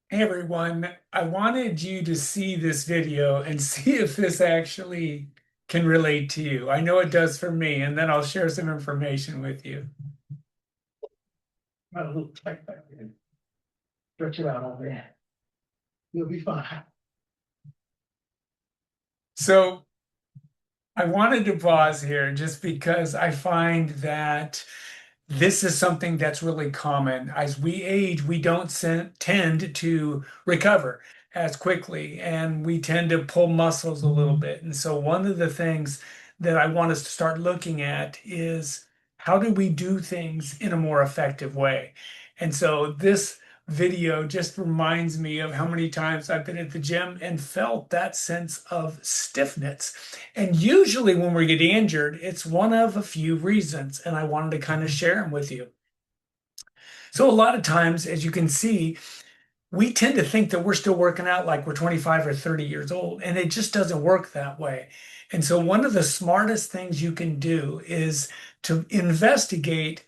Hey everyone, I wanted you to see this video and see if this actually can relate to you. I know it does for me, and then I'll share some information with you. Got a little tight back there. Stretch it out over there. You'll be fine. So I wanted to pause here just because I find that this is something that's really common. As we age, we don't tend to recover as quickly, and we tend to pull muscles a little bit. And so, one of the things that I want us to start looking at is how do we do things in a more effective way? And so, this video just reminds me of how many times I've been at the gym and felt that sense of stiffness. And usually, when we get injured, it's one of a few reasons, and I wanted to kind of share them with you. So, a lot of times, as you can see, we tend to think that we're still working out like we're 25 or 30 years old, and it just doesn't work that way. And so, one of the smartest things you can do is to investigate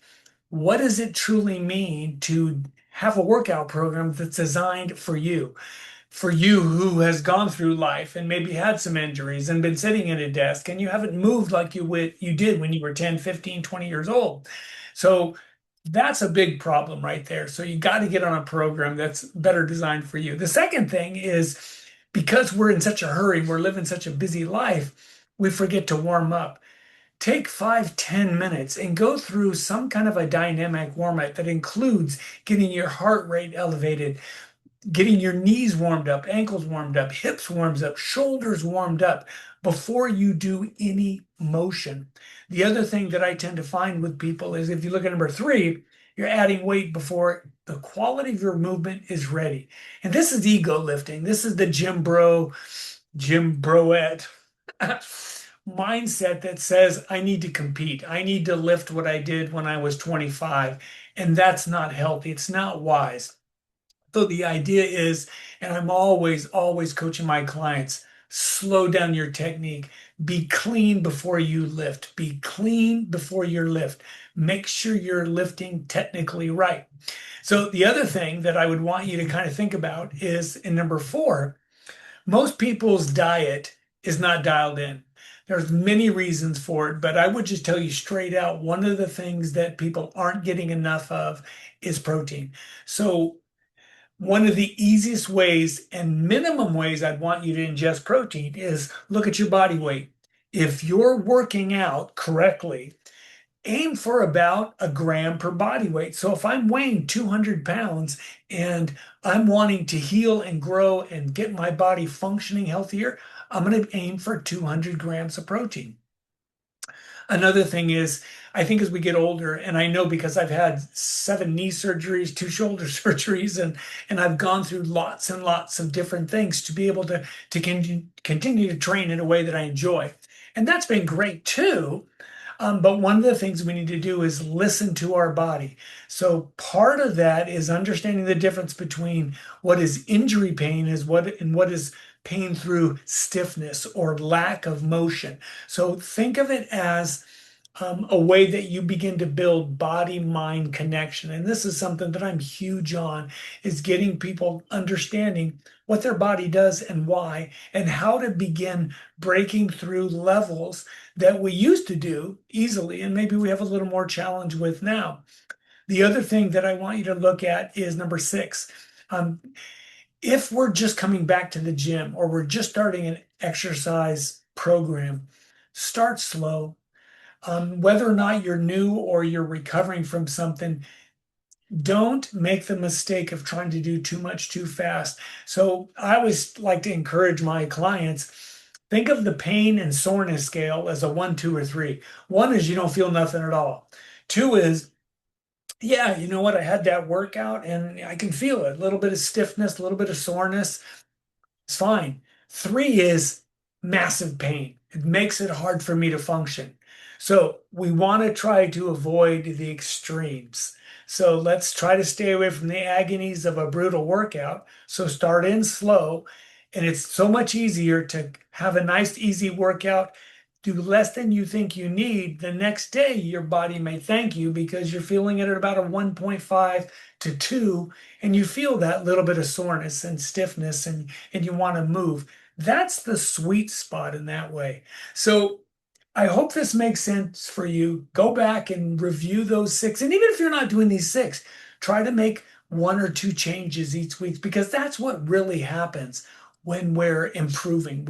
what does it truly mean to have a workout program that's designed for you who has gone through life and maybe had some injuries and been sitting at a desk and you haven't moved like you did when you were 10, 15, 20 years old. So that's a big problem right there. So you got to get on a program that's better designed for you. The second thing is because we're in such a hurry, we're living such a busy life, we forget to warm up. Take 5, 10 minutes and go through some kind of a dynamic warm up that includes getting your heart rate elevated, getting your knees warmed up, ankles warmed up, hips warmed up, shoulders warmed up before you do any motion. The other thing that I tend to find with people is if you look at number three, you're adding weight before the quality of your movement is ready. And this is ego lifting. This is the gym broette mindset that says, I need to compete. I need to lift what I did when I was 25. And that's not healthy. It's not wise. So the idea is, and I'm always coaching my clients, slow down your technique. Be clean before you lift. Be clean before you lift. Make sure you're lifting technically right. So the other thing that I would want you to kind of think about is in number four, most people's diet is not dialed in. There's many reasons for it, but I would just tell you straight out, one of the things that people aren't getting enough of is protein. So one of the easiest ways and minimum ways I'd want you to ingest protein is look at your body weight. If you're working out correctly, aim for about a gram per body weight. So if I'm weighing 200 pounds and I'm wanting to heal and grow and get my body functioning healthier, I'm going to aim for 200 grams of protein. Another thing is, I think as we get older, and I know because I've had 7 knee surgeries, 2 shoulder surgeries, and I've gone through lots and lots of different things to be able to continue to train in a way that I enjoy. And that's been great too. But one of the things we need to do is listen to our body. So part of that is understanding the difference between what is injury pain is what and what is pain through stiffness or lack of motion. So think of it as a way that you begin to build body-mind connection. And this is something that I'm huge on, is getting people understanding what their body does and why, and how to begin breaking through levels that we used to do easily, and maybe we have a little more challenge with now. The other thing that I want you to look at is number six. Um, if we're just coming back to the gym or we're just starting an exercise program, start slow. Whether or not you're new or you're recovering from something, don't make the mistake of trying to do too much too fast. So I always like to encourage my clients, think of the pain and soreness scale as a one, two, or three. One is you don't feel nothing at all. Two is, yeah, you know what? I had that workout and I can feel it. A little bit of stiffness, a little bit of soreness. It's fine. Three is massive pain. It makes it hard for me to function. So we want to try to avoid the extremes. So let's try to stay away from the agonies of a brutal workout. So start in slow. And it's so much easier to have a nice, easy workout do less than you think you need, the next day your body may thank you because you're feeling it at about a 1.5 to 2, and you feel that little bit of soreness and stiffness and you want to move. That's the sweet spot in that way. So I hope this makes sense for you. Go back and review those six. And even if you're not doing these six, try to make one or two changes each week because that's what really happens when we're improving.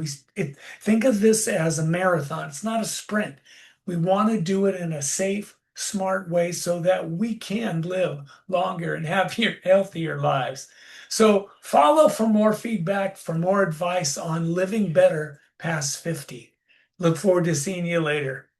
Think of this as a marathon. It's not a sprint. We want to do it in a safe, smart way so that we can live longer and happier, healthier lives. So follow for more feedback, for more advice on living better past 50. Look forward to seeing you later.